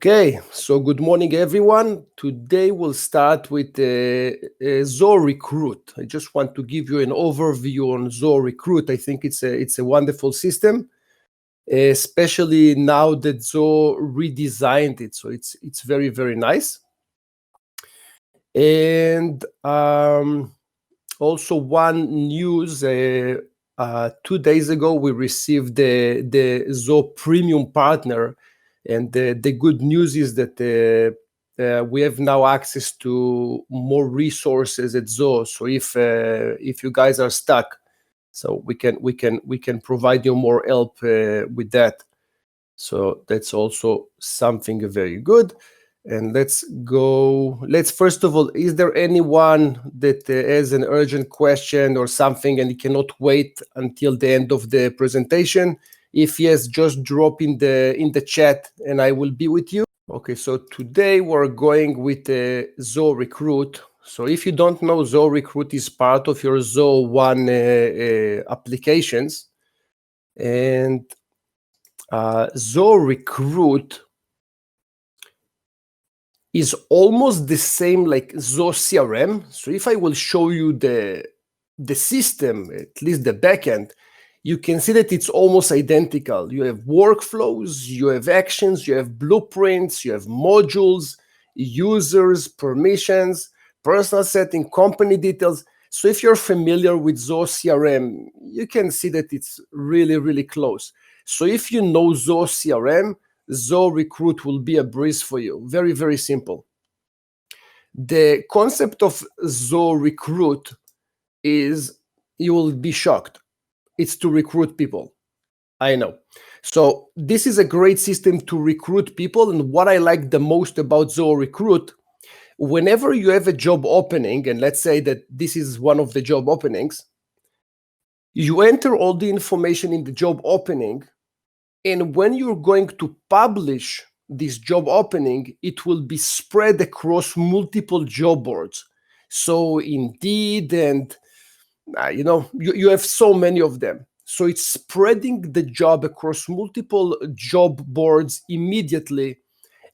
Okay, so good morning, everyone. Today we'll start with Zoho Recruit. I just want to give you an overview on Zoho Recruit. I think it's a wonderful system, especially now that Zoho redesigned it. So it's very, very nice. And also one news, 2 days ago, we received the Zoho Premium Partner. And the good news is that we have now access to more resources at Zoho. So if you guys are stuck, so we can provide you more help with that. So that's also something very good. And let's first of all, is there anyone that has an urgent question or something and he cannot wait until the end of the presentation? If yes, just drop in the chat and I will be with you. Okay, so today we're going with Zoho Recruit. So if you don't know, Zoho Recruit is part of your Zoho One applications. And Zoho Recruit is almost the same like Zoho CRM. So if I will show you the system, at least the backend, you can see that it's almost identical. You have workflows, you have actions, you have blueprints, you have modules, users, permissions, personal setting, company details. So if you're familiar with Zoho CRM, you can see that it's really, really close. So if you know Zoho CRM, Zoho Recruit will be a breeze for you. Very, very simple. The concept of Zoho Recruit is, you will be shocked, it's to recruit people. I know. So this is a great system to recruit people. And what I like the most about Zoho Recruit, whenever you have a job opening, and let's say that this is one of the job openings, you enter all the information in the job opening. And when you're going to publish this job opening, it will be spread across multiple job boards. So Indeed, and you have so many of them. So it's spreading the job across multiple job boards immediately.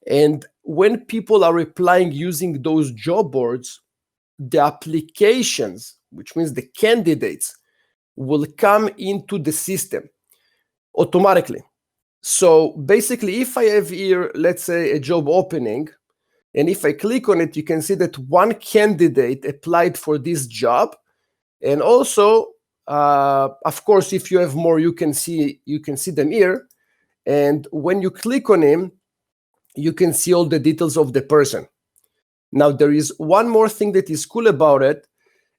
And when people are applying using those job boards, the applications, which means the candidates, will come into the system automatically. So basically, if I have here, let's say, a job opening, and if I click on it, you can see that one candidate applied for this job. And also, of course, if you have more, you can see them here. And when you click on him, you can see all the details of the person. Now, there is one more thing that is cool about it.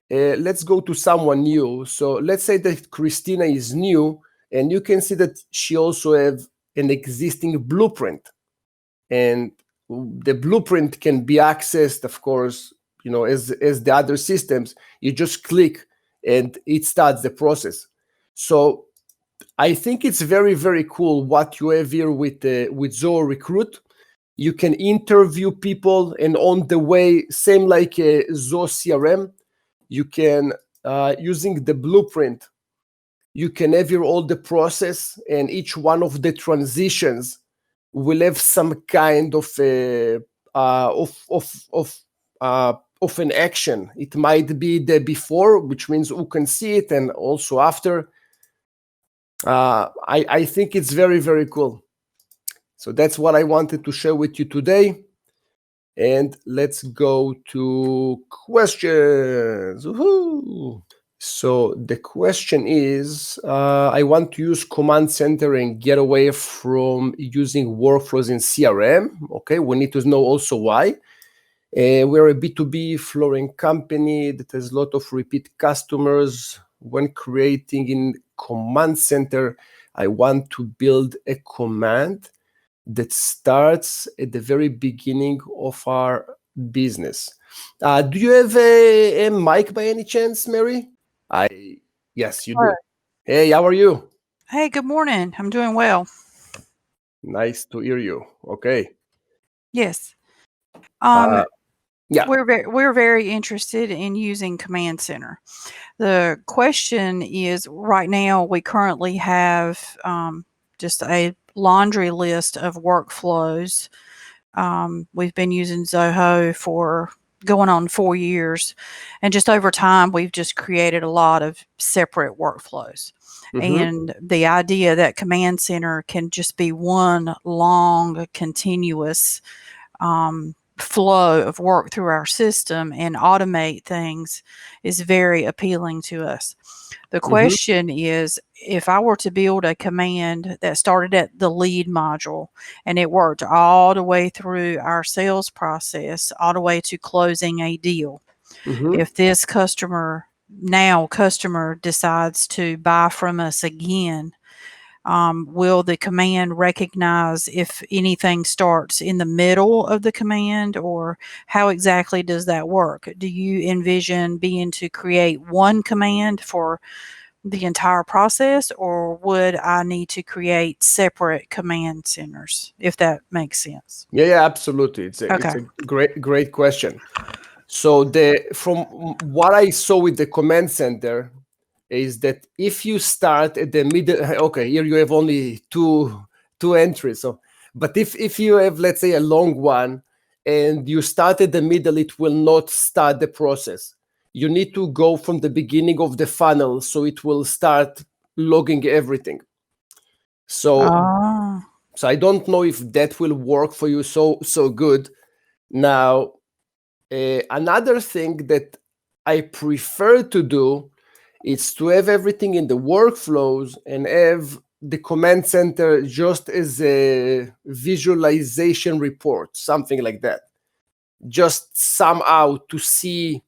Let's go to someone new. So let's say that Christina is new, and you can see that she also have an existing blueprint. And the blueprint can be accessed, of course, as the other systems. You just click and it starts the process. So I think it's very, very cool what you have here with Zoho Recruit. You can interview people, and on the way, same like Zoho CRM, you can, using the blueprint, you can have here all the process, and each one of the transitions will have some kind of an action. It might be the before, which means who can see it, and also after. I think it's very, very cool. So that's what I wanted to share with you today. And let's go to questions. Woohoo! So the question is, I want to use Command Center and get away from using workflows in CRM. Okay, we need to know also why. We're a B2B flooring company that has a lot of repeat customers. When creating in Command Center, I want to build a command that starts at the very beginning of our business. Do you have a mic by any chance, Mary? Yes, you do. Sure. Hey, how are you? Hey, good morning. I'm doing well. Nice to hear you. Okay. Yes. Yeah. We're very interested in using Command Center. The question is, right now we currently have just a laundry list of workflows We've been using Zoho for going on 4 years, and just over time, we've just created a lot of separate workflows. Mm-hmm. And the idea that Command Center can just be one long, continuous flow of work through our system and automate things is very appealing to us. The Mm-hmm. question is, if I were to build a command that started at the lead module and it worked all the way through our sales process, all the way to closing a deal, Mm-hmm. if this customer decides to buy from us again, will the command recognize if anything starts in the middle of the command, or how exactly does that work? Do you envision being to create one command for the entire process, or would I need to create separate command centers, if that makes sense? Yeah, absolutely. It's Okay. a great question. So from what I saw with the command center is that if you start at the middle, okay, here you have only two entries. So, but if you have, let's say, a long one and you start at the middle, it will not start the process. You need to go from the beginning of the funnel, so it will start logging everything. So Oh, I don't know if that will work for you so good. Now, another thing that I prefer to do is to have everything in the workflows and have the command center just as a visualization report, something like that. Just somehow to see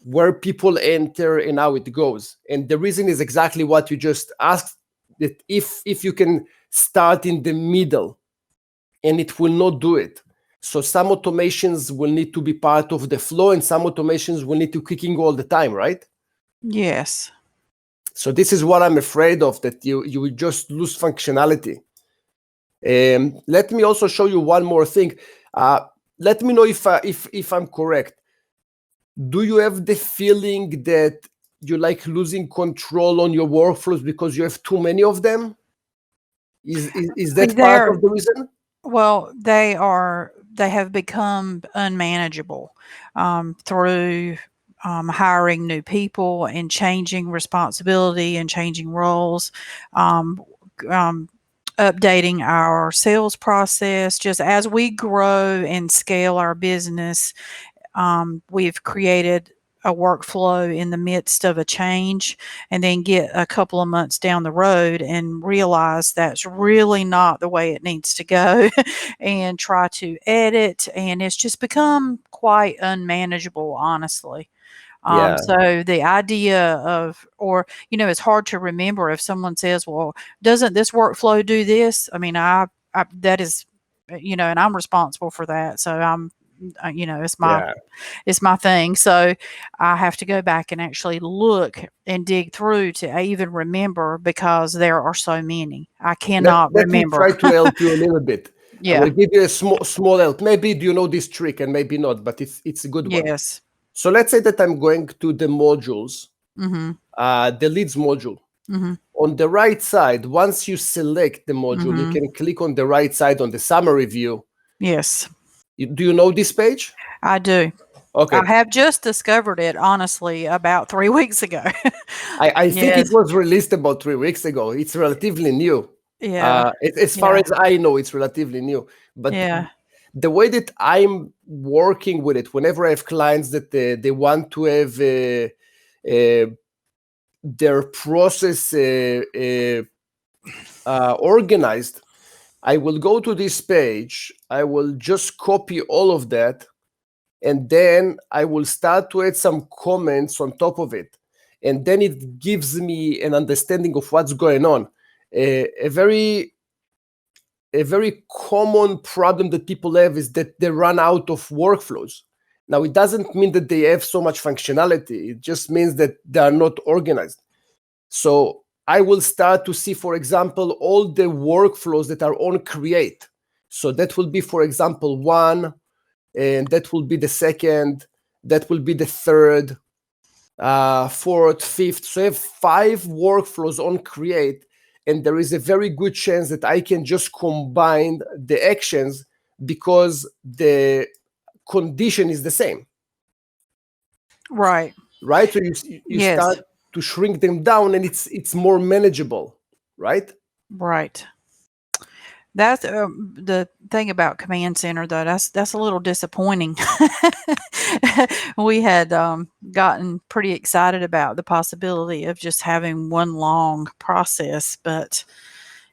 where people enter and how it goes. And the reason is exactly what you just asked, that if you can start in the middle and it will not do it. So some automations will need to be part of the flow and some automations will need to kicking all the time, right? yes. So this is what I'm afraid of, that you will just lose functionality. Let me also show you one more thing. Let me know if I'm correct. Do you have the feeling that you like losing control on your workflows because you have too many of them? Is that part They're of the reason? Well, they have become unmanageable through hiring new people and changing responsibility and changing roles, um, um, updating our sales process. Just as we grow and scale our business, we've created a workflow in the midst of a change, and then get a couple of months down the road and realize that's really not the way it needs to go and try to edit, and it's just become quite unmanageable, honestly. Yeah, So the idea of, or, it's hard to remember if someone says, well, doesn't this workflow do this? I mean, I that is, and I'm responsible for that. So it's my yeah. is my thing. So I have to go back and actually look and dig through to even remember, because there are so many. I cannot Let me remember. try to help you a little bit. I will Yeah. give you a small help. Maybe do you know this trick and maybe not, but it's a good one. Yes. So let's say that I'm going to the modules, Mhm. the leads module. Mhm. On the right side, once you select the module, you Mhm. can click on the right side on the summary view. Yes. Do you know this page? I do. I Okay. have just discovered it, honestly, about 3 weeks ago. I think it Yes. was released about 3 weeks ago. It's relatively new. Yeah. As far Yeah. as I know, it's relatively new. But Yeah. the way that I'm working with it, whenever I have clients that they want to have their process organized, I will go to this page. I will just copy all of that, and then I will start to add some comments on top of it. And then it gives me an understanding of what's going on. A very common problem that people have is that they run out of workflows. Now, it doesn't mean that they have so much functionality. It just means that they are not organized. So I will start to see, for example, all the workflows that are on Create. So that will be, for example, one, and that will be the second, that will be the third, fourth, fifth. So I have 5 workflows on Create, and there is a very good chance that I can just combine the actions because the condition is the same. Right. Right? So you Yes. start to shrink them down, and it's more manageable, right? Right. That's the thing about Command Center, though. That's a little disappointing. We had gotten pretty excited about the possibility of just having one long process, but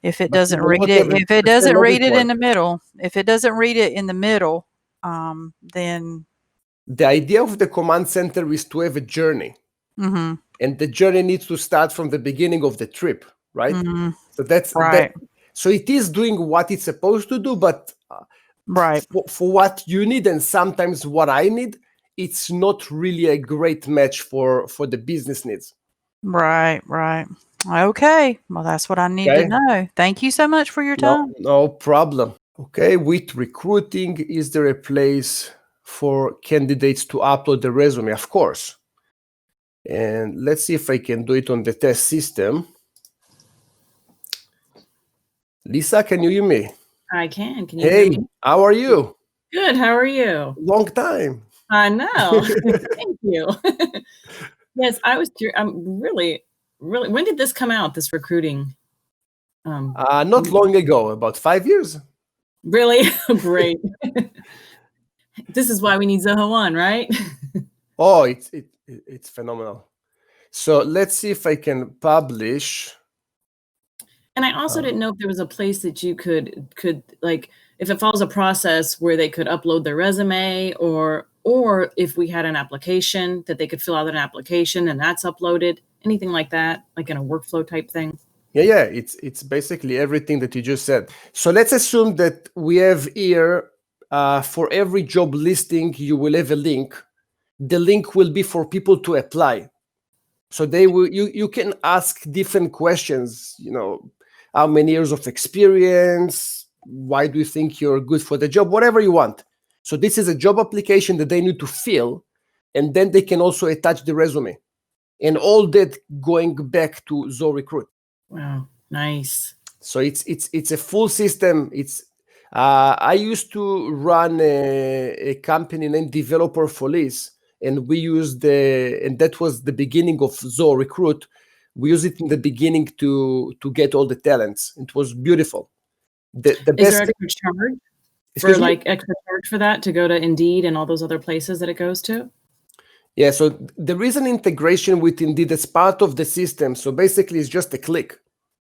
if it But you doesn't will read not it, have if it the same doesn't read it one. in the middle, if it doesn't read it in the middle, then The idea of the command center is to have a journey, mhm, and the journey needs to start from the beginning of the trip, right? mhm, So that's that. right, So it is doing what it's supposed to do, but right, for what you need and sometimes what I need, it's not really a great match for the business needs. right, right. Okay, well, that's what I need to Okay. know. Thank you so much for your time. No problem. Okay, with recruiting, is there a place for candidates to upload the resume? Of course. And let's see if I can do it on the test system. Lisa, can you hear me? I can. Can you hear Hey, me? how are you? Good. How are you? Long time. I know. Thank you. Yes, I'm really. When did this come out? This recruiting? Not long ago, about 5 years. Really great. This is why we need Zoho One, right? Oh, it's phenomenal. So let's see if I can publish. And I also didn't know if there was a place that you could like, if it follows a process where they could upload their resume, or if we had an application that they could fill out an application and that's uploaded, anything like that, like in a workflow type thing. Yeah, it's basically everything that you just said. So let's assume that we have here for every job listing, you will have a link. The link will be for people to apply. So they will you can ask different questions, how many years of experience, why do you think you're good for the job, whatever you want. So this is a job application that they need to fill, and then they can also attach the resume. And all that going back to Zoho Recruit. Wow, nice. So it's a full system. I used to run a company named Developer for Lease, and we used and that was the beginning of Zoho Recruit. We used it in the beginning to get all the talents. It was beautiful. The Is best. there extra charge Excuse for me? like extra charge for that to go to Indeed and all those other places that it goes to? Yeah. So there is an integration with Indeed as part of the system. So basically, it's just a click,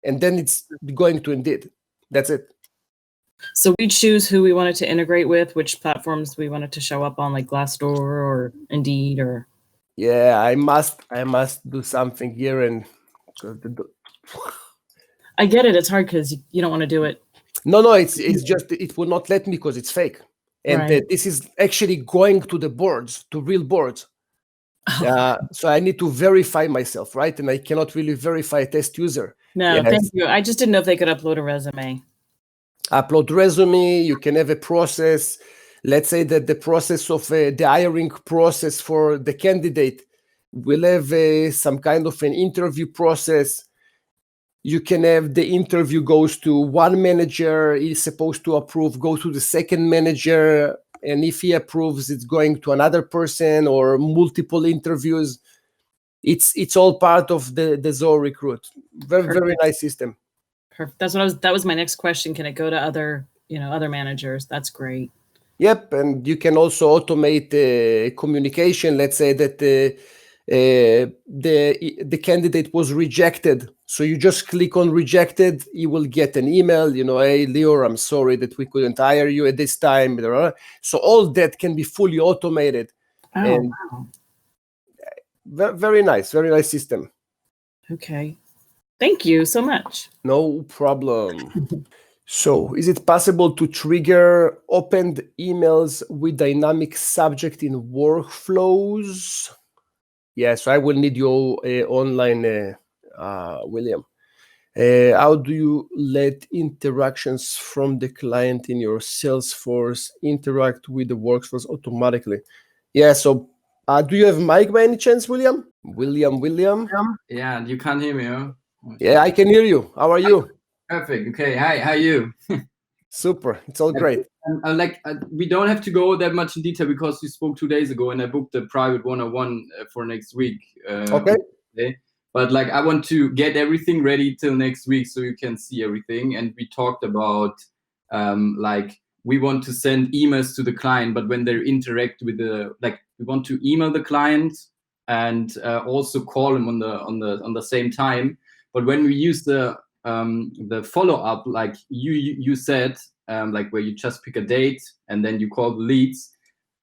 and then it's going to Indeed. That's it. So we choose who we wanted to integrate with, which platforms we wanted to show up on, like Glassdoor or Indeed, or. Yeah, I must do something here, and I get it. It's hard because you don't want to do it. No, it's just it will not let me because it's fake, and Right. this is actually going to the boards, to real boards. So I need to verify myself, right? And I cannot really verify a test user. No, Yes. thank you. I just didn't know if they could upload a resume. Upload resume. You can have a process. Let's say that the process of the hiring process for the candidate will have some kind of an interview process. You can have the interview goes to one manager, he's supposed to approve, go to the second manager, and if he approves, it's going to another person, or multiple interviews. It's all part of the Zoho Recruit. Very nice system. Perfect. That was my next question. Can it go to other managers? That's great. Yep, and you can also automate communication. Let's say that the candidate was rejected, so you just click on rejected. You will get an email. Hey Lior, I'm sorry that we couldn't hire you at this time. So all that can be fully automated. Oh, and wow. Very nice system. Okay, thank you so much. No problem. So, is it possible to trigger opened emails with dynamic subject in workflows? Yes, I will need your online, William. How do you let interactions from the client in your Salesforce interact with the workflows automatically? Yeah, so do you have mic by any chance, William? William? Yeah, you can't hear me, huh? Yeah, I can hear you. How are you? Perfect. Okay. Hi, how are you? Super. It's all great. We don't have to go that much in detail because we spoke 2 days ago and I booked a private one-on-one for next week. Okay. But like, I want to get everything ready till next week so you can see everything. And we talked about like, we want to send emails to the client, but when they interact with we want to email the client and also call them on the same time. But when we use the follow-up, like you said, like where you just pick a date and then you call the leads.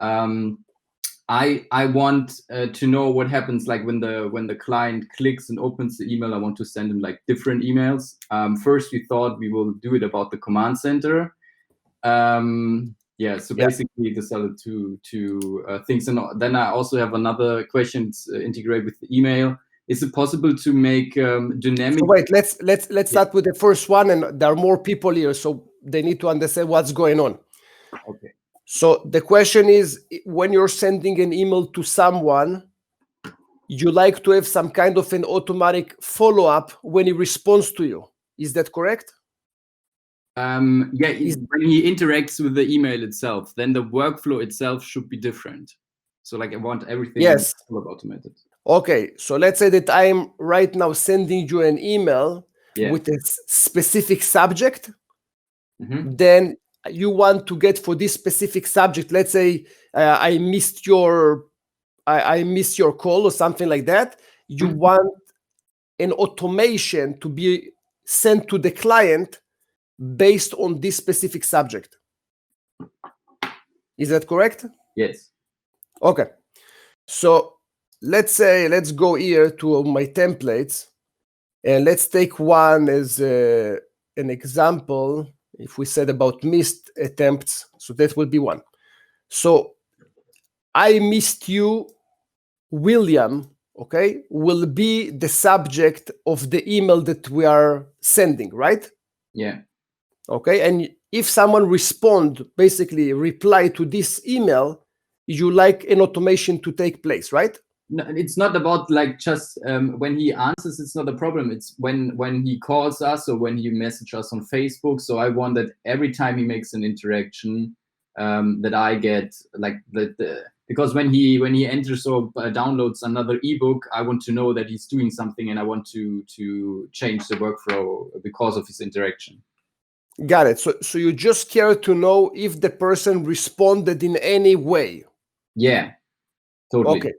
I want to know what happens like when the client clicks and opens the email. I want to send them like different emails. First, we thought we will do it about the command center. So basically to sell it to things. And then I also have another question to integrate with the email. Is it possible to make dynamic? So wait, let's start with the first one, and there are more people here, so they need to understand what's going on. Okay. So the question is, when you're sending an email to someone, you like to have some kind of an automatic follow-up when he responds to you. Is that correct? When he interacts with the email itself, then the workflow itself should be different. So like I want everything automated. Okay, so let's say that I'm right now sending you an email with a specific subject. Mm-hmm. Then you want to get for this specific subject, let's say I missed your call or something like that. You want an automation to be sent to the client based on this specific subject. Is that correct? Yes. Okay. So let's go here to my templates, and let's take one as an example. If we said about missed attempts, so that will be one. So I missed you, William, okay, will be the subject of the email that we are sending, right? Yeah. Okay, and if someone basically reply to this email, you like an automation to take place, right? No, it's not about like just when he answers, it's not a problem. It's when he calls us or when he messages us on Facebook. So I want that every time he makes an interaction, that I get like because when he enters or downloads another ebook, I want to know that he's doing something and I want to change the workflow because of his interaction. Got it. So you just care to know if the person responded in any way. Yeah, totally. Okay.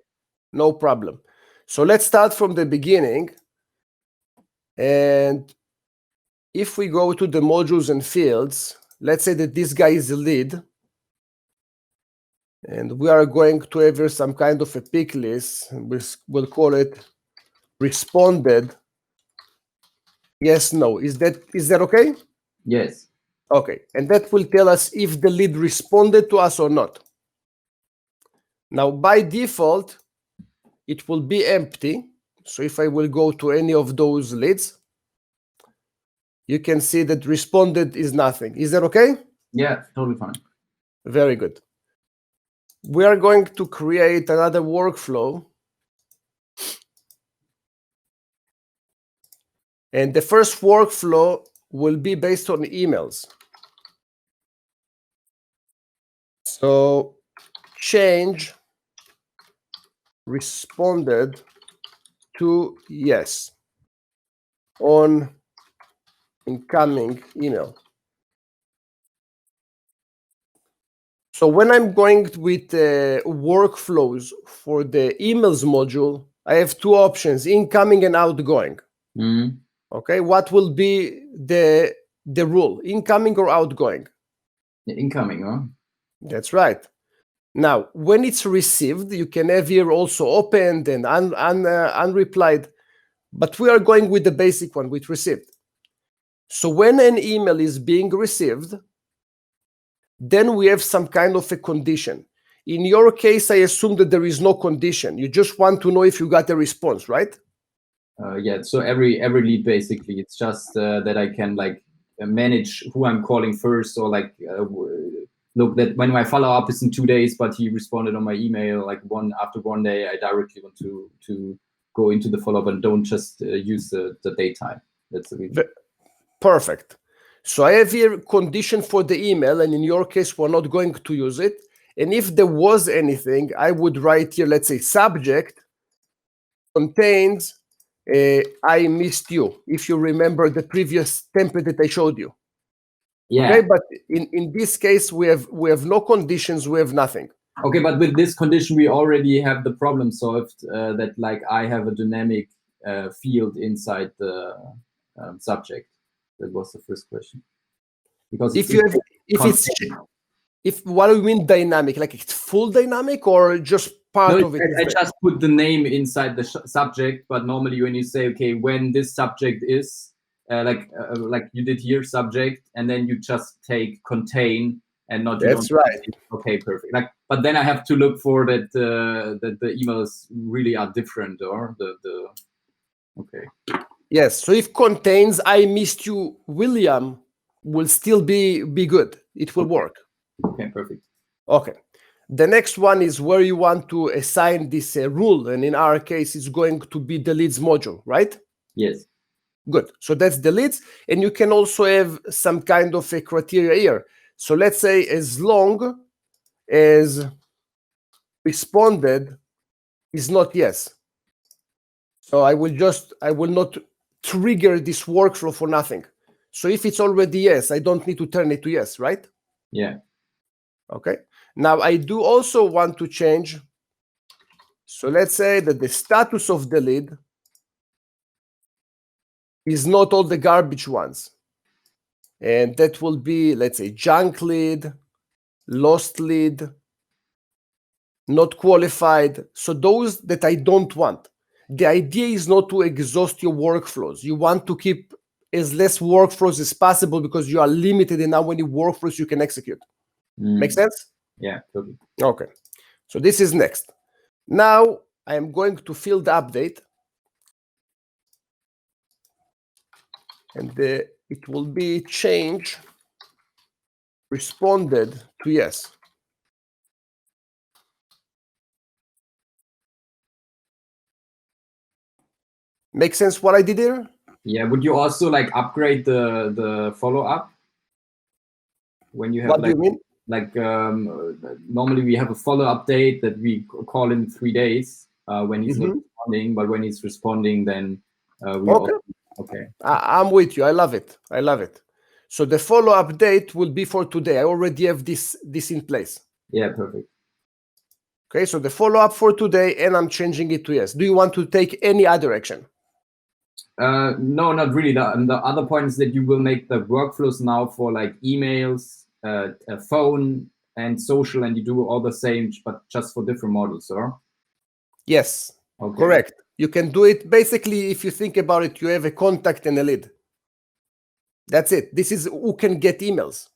No problem. So let's start from the beginning. And if we go to the modules and fields, let's say that this guy is a lead. And we are going to have here some kind of a pick list. We'll call it responded. Yes, no. Is that okay? Yes. Okay. And that will tell us if the lead responded to us or not. Now, by default, it will be empty. So if I will go to any of those leads, you can see that responded is nothing. Is that okay? Yeah, totally fine. Very good. We are going to create another workflow. And the first workflow will be based on emails. So change responded to yes on incoming email. So when I'm going with workflows for the emails module, I have two options, incoming and outgoing. Mm-hmm. Okay, what will be the rule, incoming or outgoing? Incoming, huh? That's right. Now, when it's received, you can have here also opened and unreplied, but we are going with the basic one, with received. So when an email is being received, then we have some kind of a condition. In your case, I assume that there is no condition. You just want to know if you got a response, right? Yeah, so every lead, basically, it's just that I can like manage who I'm calling first, or like look that when my follow-up is in 2 days, but he responded on my email like after 1 day, I directly want to go into the follow-up and don't just use the daytime. That's the reason. Perfect. So I have here condition for the email, and in your case, we're not going to use it. And if there was anything, I would write here, let's say subject contains I missed you, if you remember the previous template that I showed you. Yeah. Okay, but in this case, we have no conditions, we have nothing. Okay, but with this condition, we already have the problem solved that like I have a dynamic field inside the subject. That was the first question. Because if what do you mean dynamic? Like it's full dynamic or just part of it? I just put the name inside the subject, but normally when you say, okay, when this subject is like you did here, subject, and then you just take contain and not. That's right. Okay, perfect. Like, but then I have to look for that that the emails really are different, or the. Okay. Yes. So if contains I missed you, William, will still be good. It will work. Okay, perfect. Okay. The next one is where you want to assign this rule. And in our case, it's going to be the leads module, right? Yes. Good. So that's the leads. And you can also have some kind of a criteria here. So let's say as long as responded is not yes. So I will not trigger this workflow for nothing. So if it's already yes, I don't need to turn it to yes, right? Yeah. Okay. Now I do also want to change. So let's say that the status of the lead is not all the garbage ones. And that will be, let's say, junk lead, lost lead, not qualified. So those that I don't want. The idea is not to exhaust your workflows. You want to keep as less workflows as possible because you are limited in how many workflows you can execute. Make sense? Yeah, totally. Okay. So this is next. Now I am going to field update. And it will be change responded to yes. Make sense what I did here? Yeah. Would you also like upgrade the follow up when you have What do you mean? Like normally we have a follow update that we call in 3 days when he's not responding, but when he's responding, then we okay. Okay. I'm with you. I love it. I love it. So the follow-up date will be for today. I already have this in place. Yeah, perfect. Okay, so the follow-up for today, and I'm changing it to yes. Do you want to take any other action? No, not really. The other point is that you will make the workflows now for like emails, phone, and social, and you do all the same, but just for different models, or? Yes, okay. Correct. You can do it. Basically, if you think about it, you have a contact and a lead. That's it. This is who can get emails.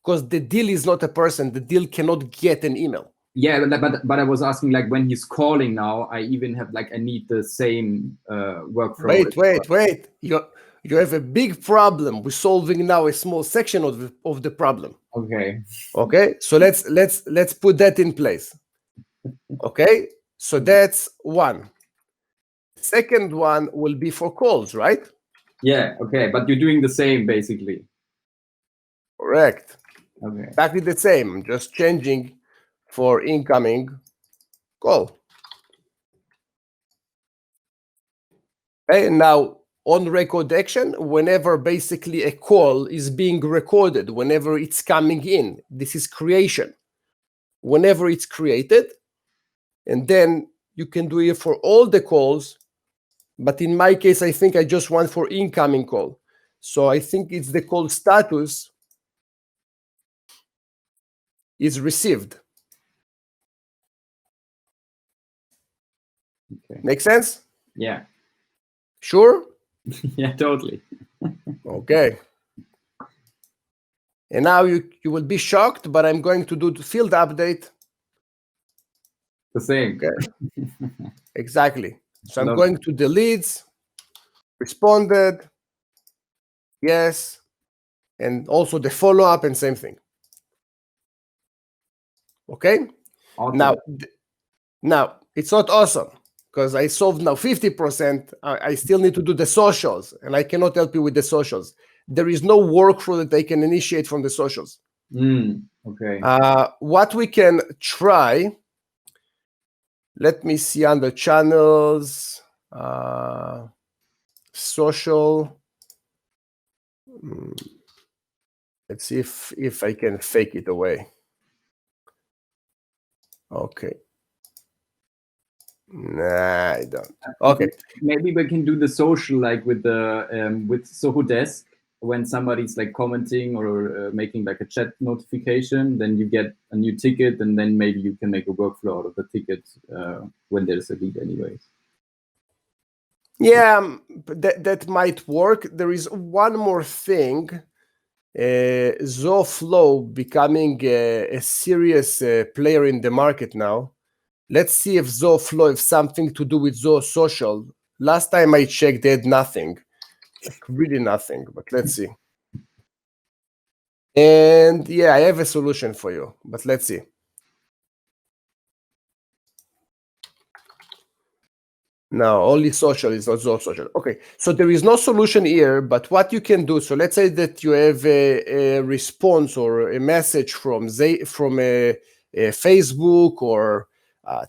Because the deal is not a person. The deal cannot get an email. Yeah, but I was asking, like, when he's calling now, I even have, like, I need the same workflow. Wait. You have a big problem. We're solving now a small section of the problem. Okay. Okay, so let's put that in place. Okay, so that's one. Second one will be for calls, right? Yeah, okay, but you're doing the same, basically. Correct. Okay. Exactly the same, just changing for incoming call. Okay, now on record action, whenever basically a call is being recorded, whenever it's coming in, this is creation. Whenever it's created, and then you can do it for all the calls. But in my case, I think I just want for incoming call. So I think it's the call status is received. Okay. Make sense? Yeah. Sure? Yeah, totally. Okay. And now you will be shocked, but I'm going to do the field update. The same. Okay. Exactly. So I'm going to the leads, responded, yes, and also the follow-up and same thing. Okay? Awesome. Now, it's not awesome because I solved now 50%. I still need to do the socials, and I cannot help you with the socials. there is no workflow that they can initiate from the socials. Okay. What we can try, let me see under channels, social. Let's see if I can fake it away. Okay. Nah, I don't. Okay. Maybe we can do the social like with the with Zoho Desk. When somebody's like commenting or making like a chat notification, then you get a new ticket, and then maybe you can make a workflow out of the ticket when there's a lead anyways. Yeah, that might work. There is one more thing. Zoho becoming a serious player in the market now. Let's see if Zoho has something to do with Zoho Social. Last time I checked, they had nothing. Like really nothing, but let's see. And yeah, I have a solution for you, but let's see. No, only social is not Zoho Social. Okay, so there is no solution here, but what you can do, so let's say that you have a response or a message from a Facebook or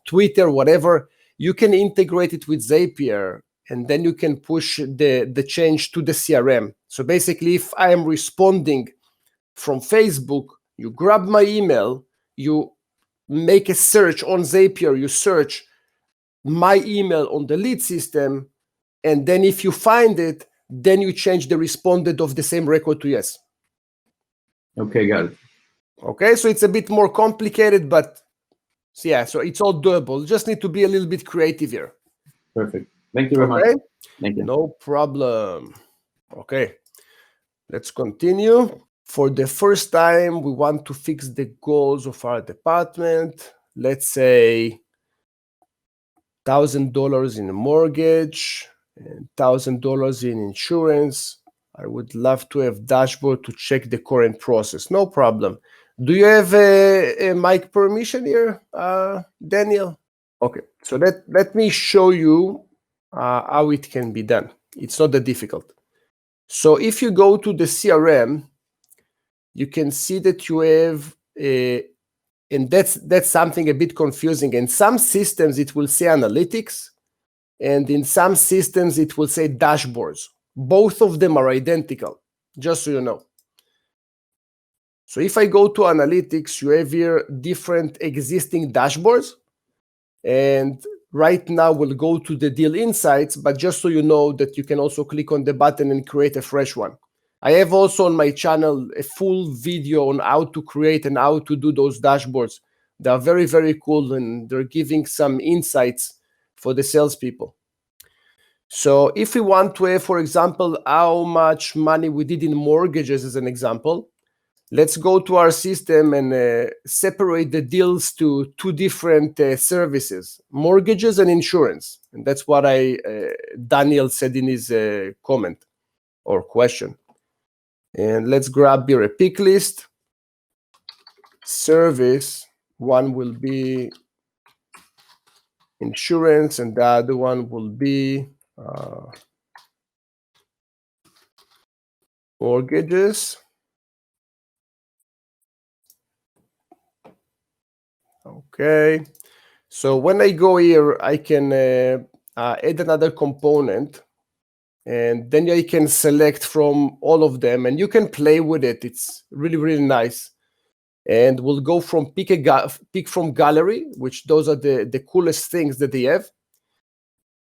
Twitter, whatever, you can integrate it with Zapier, and then you can push the change to the CRM. So basically, if I am responding from Facebook, you grab my email, you make a search on Zapier, you search my email on the lead system, and then if you find it, then you change the responded of the same record to yes. Okay, got it. Okay, so it's a bit more complicated, but yeah, so it's all doable. Just need to be a little bit creative here. Perfect. Thank you very much. Thank you. No problem. Okay, let's continue. For the first time, we want to fix the goals of our department. Let's say $1,000 in a mortgage and $1,000 in insurance. I would love to have dashboard to check the current process. No problem. Do you have a mic permission here, Daniel? Okay, so let me show you how it can be done. It's not that difficult. So if you go to the CRM, you can see that you have and that's something a bit confusing. In some systems, it will say analytics, and in some systems, it will say dashboards. Both of them are identical, just so you know. So if I go to analytics, you have here different existing dashboards. And right now, we'll go to the deal insights, but just so you know that you can also click on the button and create a fresh one. I have also on my channel a full video on how to create and how to do those dashboards. They are very, very cool, and they're giving some insights for the salespeople. So if we want to have, for example, how much money we did in mortgages as an example, let's go to our system and separate the deals to two different services, mortgages and insurance. And that's what Daniel said in his comment or question. And let's grab here a pick list. Service, one will be insurance, and the other one will be mortgages. Okay, so when I go here, I can add another component, and then I can select from all of them, and you can play with it. It's really, really nice. And we'll go from pick from gallery, which those are the coolest things that they have.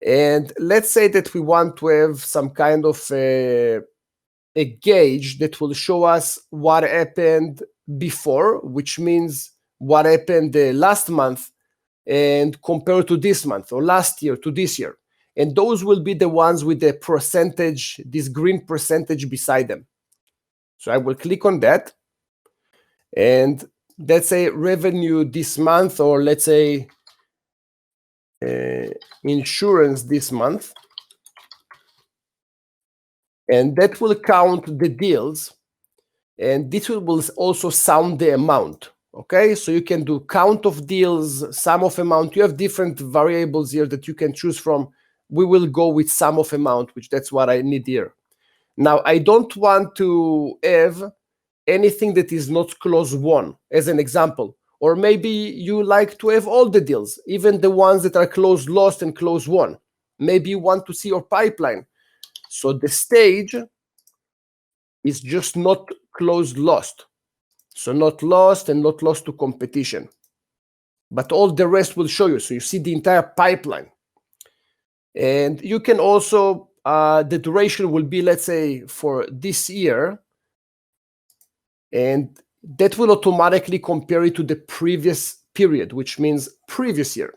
And let's say that we want to have some kind of a gauge that will show us what happened before, which means what happened last month and compared to this month, or last year to this year. And those will be the ones with the percentage, this green percentage beside them. So I will click on that. And let's say revenue this month, or let's say insurance this month. And that will count the deals. And this will also sound the amount. Okay, so you can do count of deals, sum of amount. You have different variables here that you can choose from. We will go with sum of amount, which that's what I need here. Now, I don't want to have anything that is not clause 1, as an example. Or maybe you like to have all the deals, even the ones that are clause lost and clause 1. Maybe you want to see your pipeline. So the stage is just not clause lost. So not lost and not lost to competition. But all the rest will show you. So you see the entire pipeline. And you can also, the duration will be, let's say, for this year. And that will automatically compare it to the previous period, which means previous year.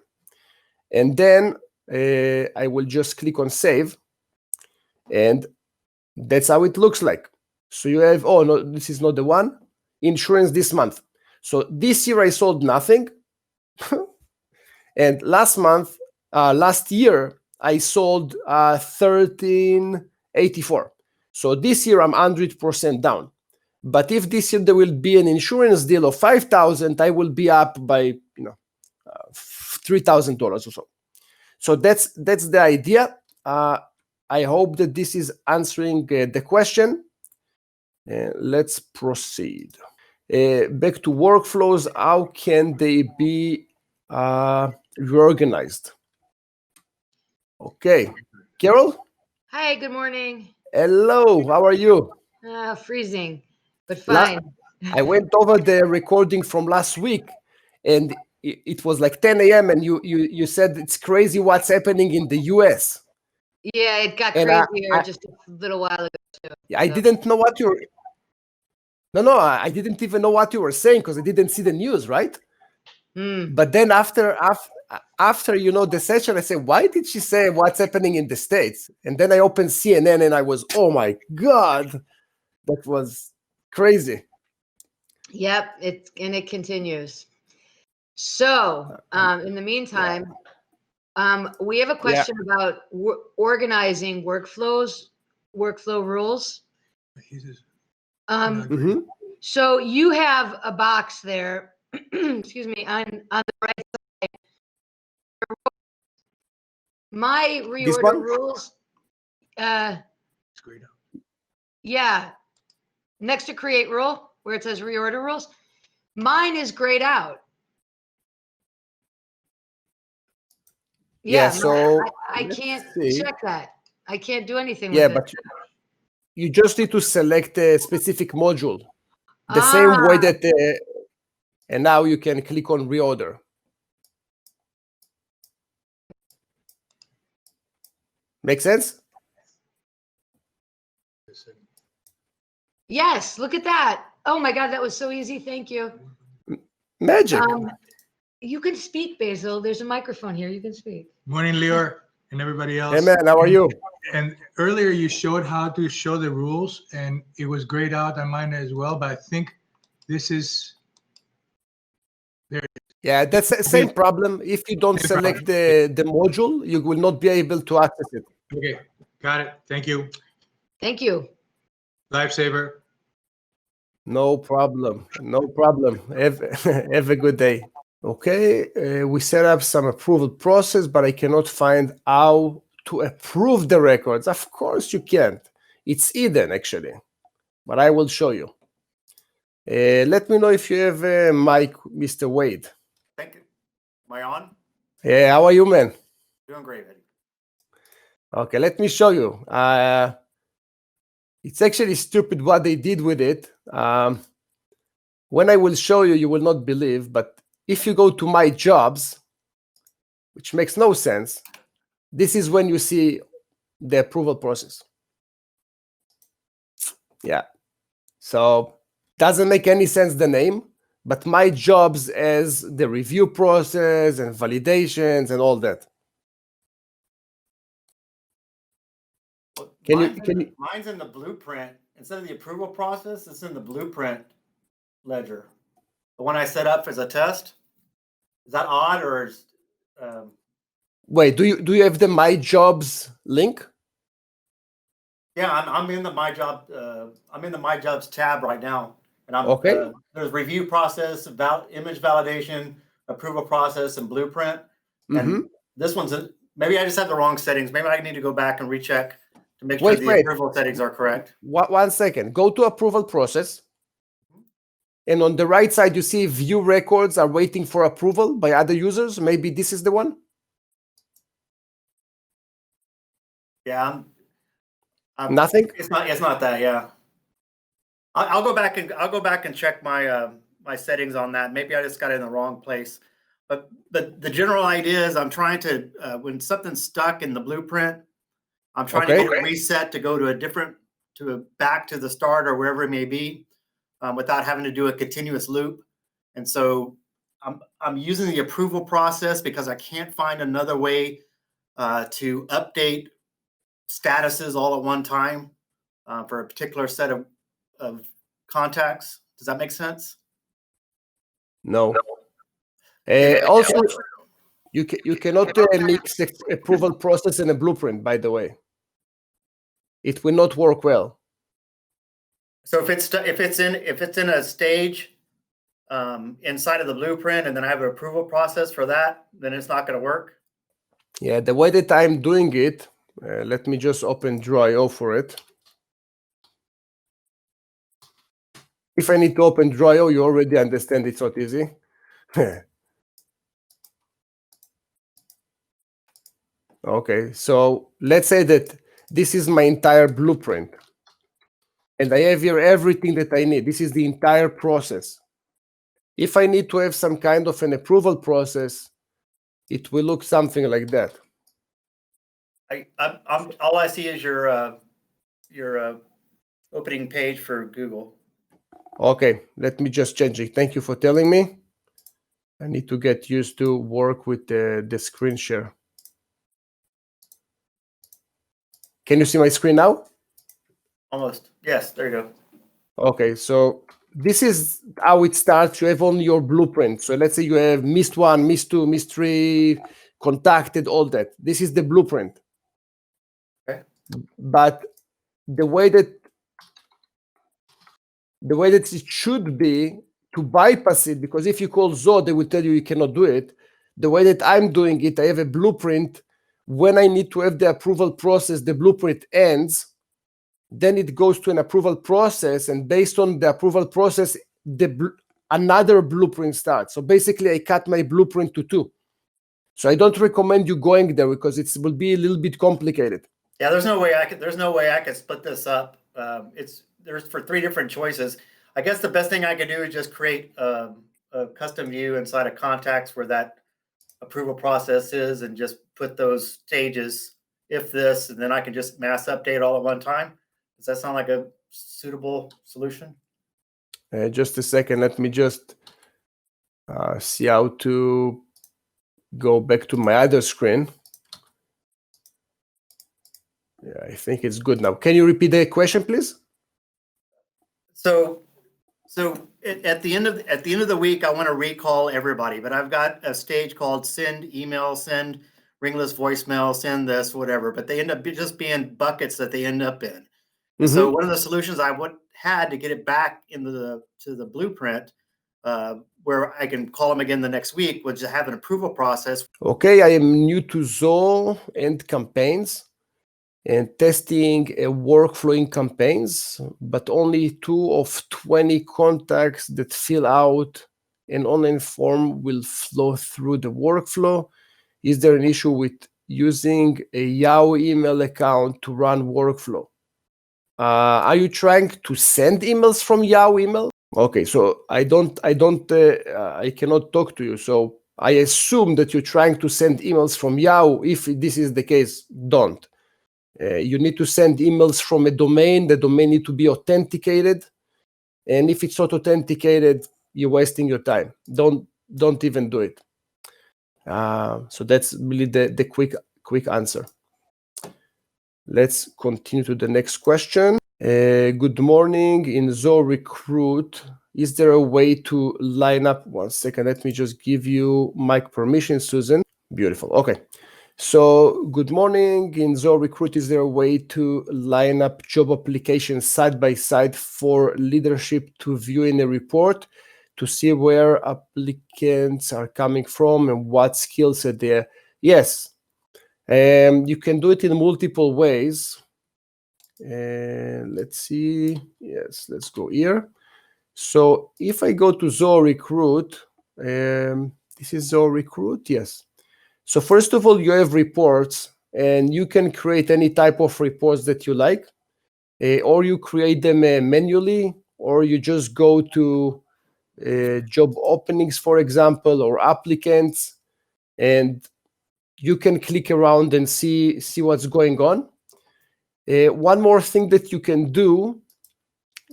And then I will just click on save. And that's how it looks like. So you have, oh, no, this is not the one. Insurance this month. So this year I sold nothing. And last year, I sold 1384. So this year I'm 100% down. But if this year there will be an insurance deal of 5,000, I will be up by $3,000 or so. So that's the idea. I hope that this is answering the question. Let's proceed. Back to workflows. How can they be reorganized? Okay, Carol. Hi, good morning. Hello, how are you? Freezing, but fine. I went over the recording from last week, and it was like 10 a.m. and you said it's crazy what's happening in the US. Yeah, it got crazier just a little while ago. Too, I didn't know what you were. No, I didn't even know what you were saying because I didn't see the news, right? But then after the session, I said, why did she say what's happening in the States? And then I opened CNN and I was, oh my God, that was crazy. Yep, it continues. So in the meantime, we have a question about organizing workflow rules. So you have a box there, excuse me, on the right side. My reorder rules. Yeah, next to create rule, where it says reorder rules, mine is grayed out. Yeah, so I can't check that. I can't do anything with it. Yeah, but you just need to select a specific module. The same way that, and now you can click on reorder. Make sense? Yes, look at that. Oh my God, that was so easy. Thank you. Magic. You can speak, Basil. There's a microphone here. You can speak. Morning, Lior, and everybody else. Hey, man, how are you? And earlier you showed how to show the rules, and it was grayed out on mine as well, but I think this is there. Yeah, that's the same problem. If you don't select the module, you will not be able to access it. Okay, got it. Thank you. Thank you. Lifesaver. No problem. No problem. Have a good day. Okay, we set up some approval process, but I cannot find how to approve the records. Of course you can't. It's hidden, actually, but I will show you. Let me know if you have a mic, Mr. Wade. Thank you. Am I on? Yeah, how are you, man? Doing great, Eddie. Okay, let me show you. It's actually stupid what they did with it. When I will show you, you will not believe, but if you go to My Jobs, which makes no sense, this is when you see the approval process. Yeah. So doesn't make any sense, the name, but My Jobs as the review process and validations and all that. Well, Can mine's you? Mine's in the blueprint. Instead of the approval process, it's in the blueprint ledger. The one I set up as a test. Is that odd, or is Wait, do you have the My Jobs link? Yeah, I'm in the My Job. I'm in the My Jobs tab right now, and I'm Okay. There's review process, image validation, approval process, and blueprint. And this one's maybe I just have the wrong settings. Maybe I need to go back and recheck to To make sure Wait, the wait. approval settings are correct. One second. Go to approval process. And on the right side, you see view records are waiting for approval by other users. Maybe this is the one. Yeah, Nothing. it's not that. Yeah, I'll go back and check my my settings on that. Maybe I just got it in the wrong place. But the general idea is I'm trying to when something's stuck in the blueprint, I'm trying to get it reset to go to back to the start or wherever it may be, without having to do a continuous loop. And so I'm using the approval process because I can't find another way to update statuses all at one time for a particular set of contacts. Does that make sense? No. Also, you cannot mix the approval process and a blueprint, by the way. It will not work well. So if it's in a stage inside of the blueprint, and then I have an approval process for that, then it's not going to work. Yeah, the way that I'm doing it, let me just open Draw.io for it. If I need to open Draw.io, you already understand it's not easy. Okay, so let's say that this is my entire blueprint. And I have here everything that I need. This is the entire process. If I need to have some kind of an approval process, it will look something like that. All I see is your opening page for Google. Okay, let me just change it. Thank you for telling me. I need to get used to work with the screen share. Can you see my screen now? Almost. Yes, there you go. Okay, so this is how it starts. You have only your blueprint. So let's say you have missed 1, missed 2, missed 3, contacted, all that. This is the blueprint. Okay. But the way that it should be to bypass it, because if you call Zoho, they will tell you cannot do it. The way that I'm doing it, I have a blueprint. When I need to have the approval process, the blueprint ends. Then it goes to an approval process, and based on the approval process, another blueprint starts. So basically, I cut my blueprint to 2. So I don't recommend you going there because it will be a little bit complicated. Yeah, there's no way I could split this up. There's for 3 different choices. I guess the best thing I could do is just create a custom view inside of contacts where that approval process is, and just put those stages, if this, and then I can just mass update all at one time. Does that sound like a suitable solution? Just a second. Let me just see how to go back to my other screen. Yeah, I think it's good now. Can you repeat the question, please? So at the end of the week, I want to recall everybody, but I've got a stage called send email, send ringless voicemail, send this, whatever. But they end up just being buckets that they end up in. Mm-hmm. So one of the solutions I had to get it back into the blueprint, where I can call them again the next week, was to have an approval process. Okay, I am new to Zoho and campaigns and testing a workflow in campaigns, but only 2 of 20 contacts that fill out an online form will flow through the workflow. Is there an issue with using a Yahoo email account to run workflow? Are you trying to send emails from Yahoo email? Okay, so I cannot talk to you. So I assume that you're trying to send emails from Yahoo. If this is the case, don't. You need to send emails from a domain. The domain need to be authenticated. And if it's not authenticated, you're wasting your time. Don't even do it. So that's really the quick answer. Let's continue to the next question. Good morning. In Zoho Recruit, is there a way to line up? 1 second. Let me just give you mic permission, Susan. Beautiful. Okay. So good morning. In Zoho Recruit, is there a way to line up job applications side by side for leadership to view in a report to see where applicants are coming from and what skills are there? Yes. You can do it in multiple ways. And let's see. Yes, let's go here. So if I go to Zoho Recruit, this is Zoho Recruit, yes. So first of all, you have reports, and you can create any type of reports that you like, or you create them manually, or you just go to job openings, for example, or applicants, and you can click around and see what's going on. One more thing that you can do,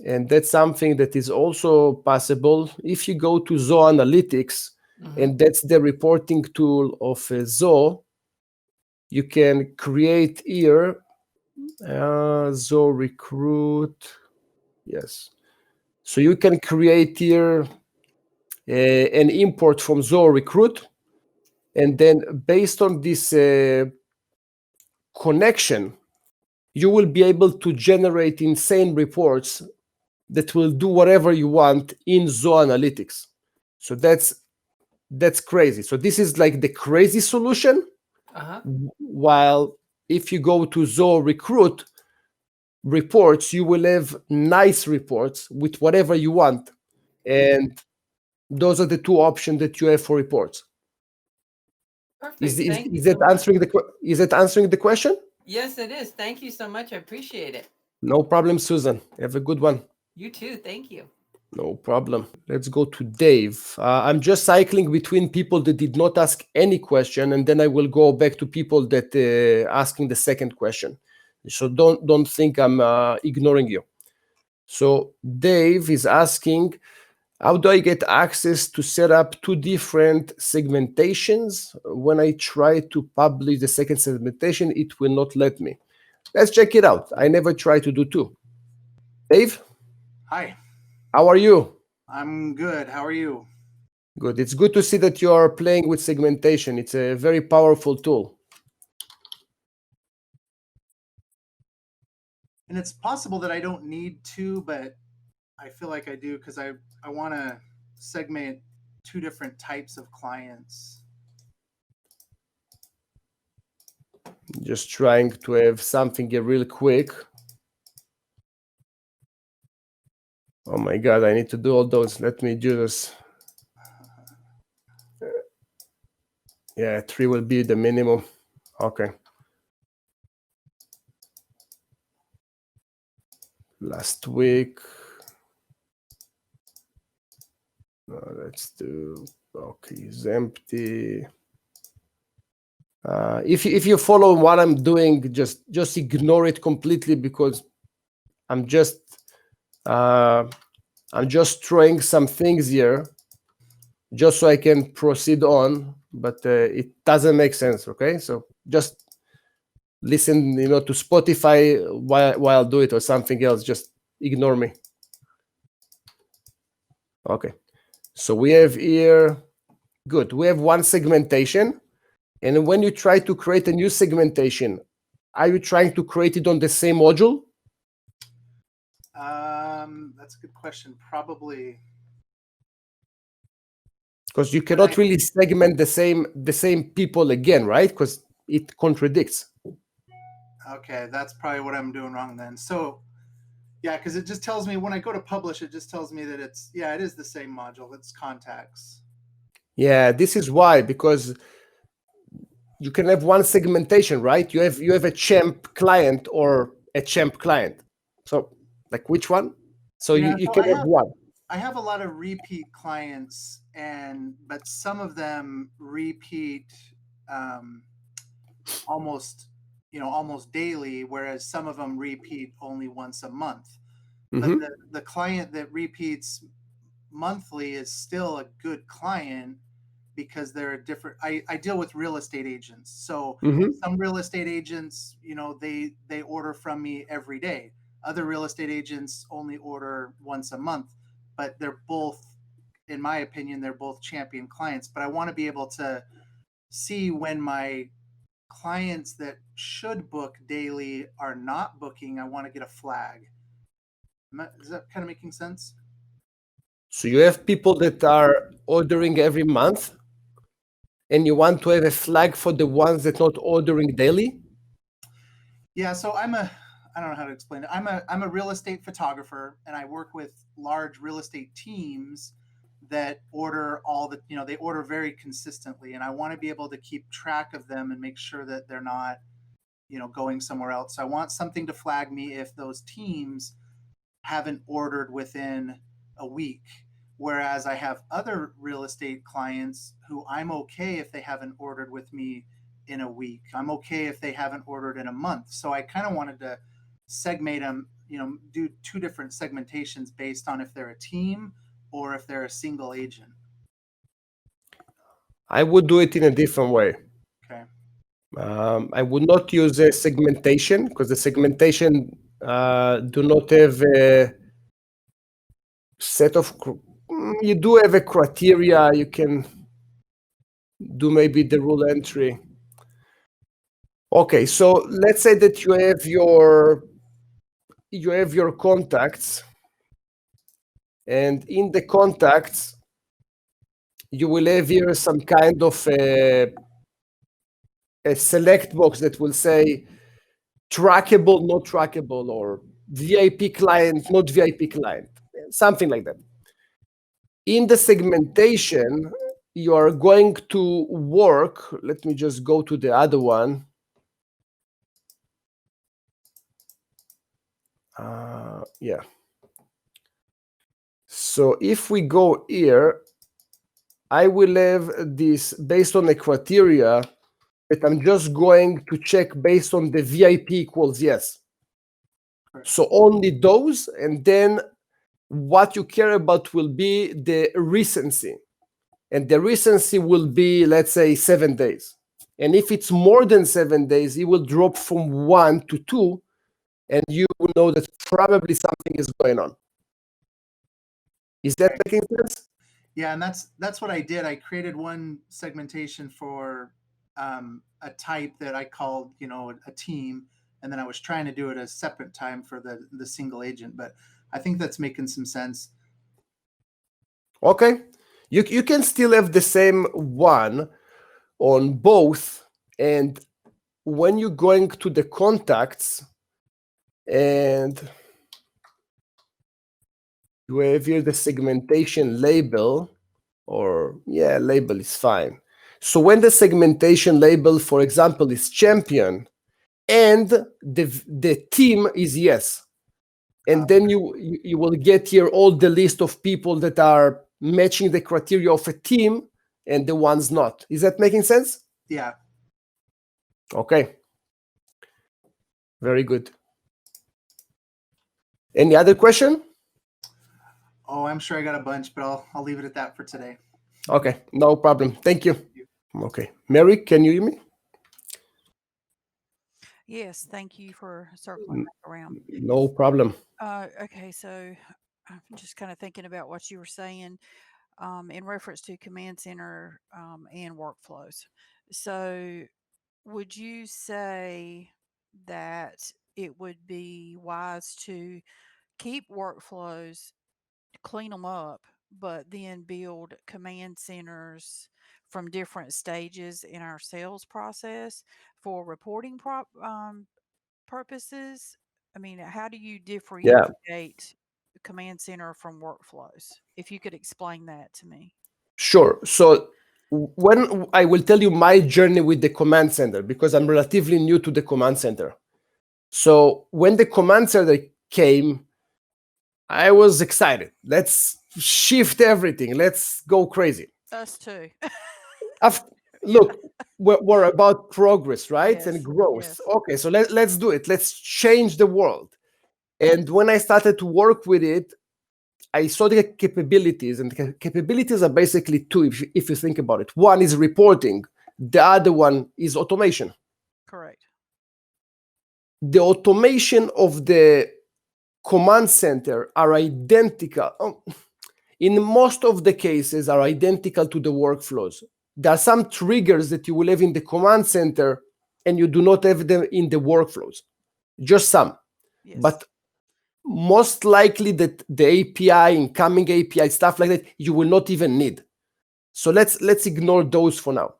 and that's something that is also possible, if you go to Zoho Analytics, and that's the reporting tool of Zoho, you can create here Zoho Recruit. Yes. So you can create here an import from Zoho Recruit, and then based on this connection, you will be able to generate insane reports that will do whatever you want in Zoho Analytics. So that's crazy. So this is like the crazy solution. While if you go to Zoho Recruit reports, you will have nice reports with whatever you want. And those are the two options that you have for reports. Perfect. Is Thank you that so much. answering the question? Yes, it is. Thank you so much. I appreciate it. No problem, Susan. Have a good one. You too. Thank you. No problem. Let's go to Dave. I'm just cycling between people that did not ask any question, and then I will go back to people that asking the second question. So don't think I'm ignoring you. So Dave is asking, how do I get access to set up two different segmentations? When I try to publish the second segmentation, it will not let me. Let's check it out. I never tried to do two. Dave, Hi, how are you? I'm good. How are you? Good. It's good to see that you are playing with segmentation. It's a very powerful tool. And it's possible that I don't need to, but I feel like I do because I want to segment two different types of clients. Just trying to have something here real quick. Oh my God, I need to do all those. Let me do this. Yeah, 3 will be the minimum. Okay. Last week. Let's do, okay, is empty. If you follow what I'm doing, just ignore it completely because I'm just throwing some things here just so I can proceed on, but it doesn't make sense. Okay, so just listen, to Spotify while I do it or something else. Just ignore me. Okay, so we have here. Good. We have one segmentation. And when you try to create a new segmentation, are you trying to create it on the same module? That's a good question. Probably. Because you cannot really segment the same people again, right? Because it contradicts. Okay, that's probably what I'm doing wrong then. So, yeah, because it just tells me when I go to publish, it just tells me that it is the same module. It's contacts. Yeah, this is why, because you can have one segmentation, right? You have a champ client or a champ client. So, like which one? So Yeah, you can have one. I have a lot of repeat clients, but some of them repeat almost daily, whereas some of them repeat only once a month. Mm-hmm. But the client that repeats monthly is still a good client because they're a different. I deal with real estate agents, so some real estate agents, they order from me every day. Other real estate agents only order once a month, but they're both, in my opinion, they're both champion clients. But I want to be able to see when my clients that should book daily are not booking. I want to get a flag. Is that kind of making sense? So you have people that are ordering every month, and you want to have a flag for the ones that not ordering daily? Yeah, so I don't know how to explain it. I'm a real estate photographer, and I work with large real estate teams that order all the, they order very consistently, and I want to be able to keep track of them and make sure that they're not, going somewhere else. So I want something to flag me if those teams haven't ordered within a week. Whereas I have other real estate clients who I'm okay if they haven't ordered with me in a week. I'm okay if they haven't ordered in a month. So I kind of wanted to segment them, do two different segmentations based on if they're a team or if they're a single agent. I would do it in a different way. Okay. I would not use a segmentation, because the segmentation do not have a set of, you do have a criteria. You can do maybe the rule entry. Okay, so let's say that you have your contacts, and in the contacts you will have here some kind of a select box that will say trackable, not trackable, or VIP client, not VIP client, something like that. In the segmentation, you are going to work. Let me just go to the other one. Yeah. So if we go here, I will have this based on the criteria that I'm just going to check based on the VIP equals yes. So only those, and then what you care about will be the recency. And the recency will be, let's say, 7 days. And if it's more than 7 days, it will drop from 1 to 2, and you will know that probably something is going on. Is that making sense? Yeah, and that's what I did. I created one segmentation for a type that I called, a team, and then I was trying to do it a separate time for the single agent. But I think that's making some sense. Okay, you can still have the same one on both, and when you're going to the contacts, and you have here the segmentation label, or label is fine. So when the segmentation label, for example, is champion, and the team is yes, and then you will get here all the list of people that are matching the criteria of a team and the ones not. Is that making sense? Yeah. Okay. Very good. Any other question? Oh, I'm sure I got a bunch, but I'll leave it at that for today. Okay, no problem. Thank you. Okay, Mary, can you hear me? Yes, thank you for circling back around. No problem. Okay, so I'm just kind of thinking about what you were saying in reference to Command Center and workflows. So would you say that it would be wise to keep workflows, clean them up, but then build command centers from different stages in our sales process for reporting purposes? I mean, how do you differentiate command center from workflows? If you could explain that to me. Sure. So when I will tell you my journey with the command center, because I'm relatively new to the command center. So when the command center came, I was excited. Let's shift everything. Let's go crazy. Us too. Look, we're about progress, right? Yes, and growth. yes. Okay, so let's do it. Let's change the world. And when I started to work with it, I saw the capabilities, and the capabilities are basically two, if you think about it. One is reporting. The other one is automation. Correct. The automation of the command center are identical. In most of the cases, are identical to the workflows. There are some triggers that you will have in the command center, and you do not have them in the workflows. Just some. Yes. But most likely that the API, incoming API, stuff like that, you will not even need. So let's ignore those for now.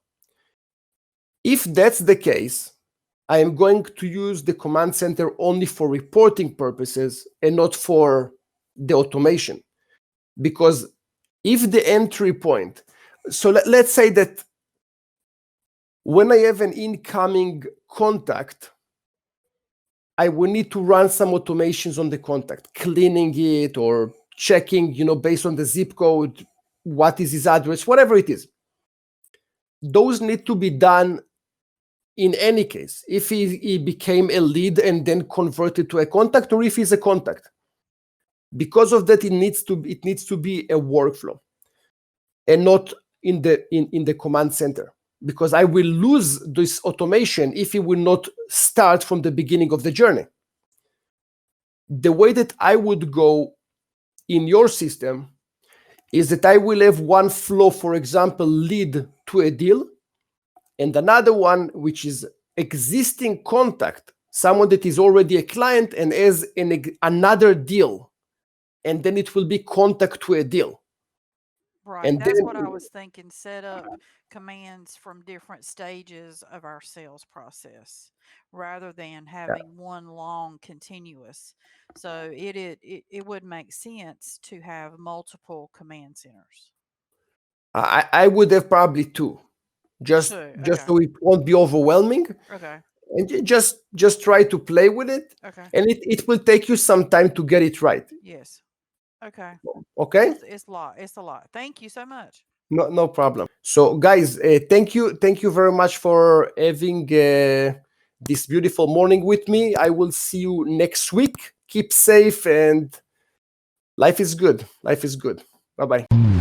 If that's the case, I am going to use the command center only for reporting purposes and not for the automation. Because if the entry point, so let's say that when I have an incoming contact, I will need to run some automations on the contact, cleaning it or checking, based on the zip code, what is his address, whatever it is. Those need to be done in any case, if he became a lead and then converted to a contact, or if he's a contact. Because of that, it needs to be a workflow and not in the command center, because I will lose this automation if it will not start from the beginning of the journey. The way that I would go in your system is that I will have one flow, for example, lead to a deal, and another one which is existing contact, someone that is already a client and has another deal, and then it will be contact to a deal. Right. And That's then- what I was thinking. Set up commands from different stages of our sales process rather than having one long continuous. So it would make sense to have multiple command centers. I would have probably two, just Two, okay. so it won't be overwhelming, Okay. and just try to play with it, Okay. and it will take you some time to get it right. Yes. Okay. Okay. It's a lot. It's a lot. Thank you so much. No problem. So guys, thank you very much for having this beautiful morning with me. I will see you next week. Keep safe, and life is good. Bye bye.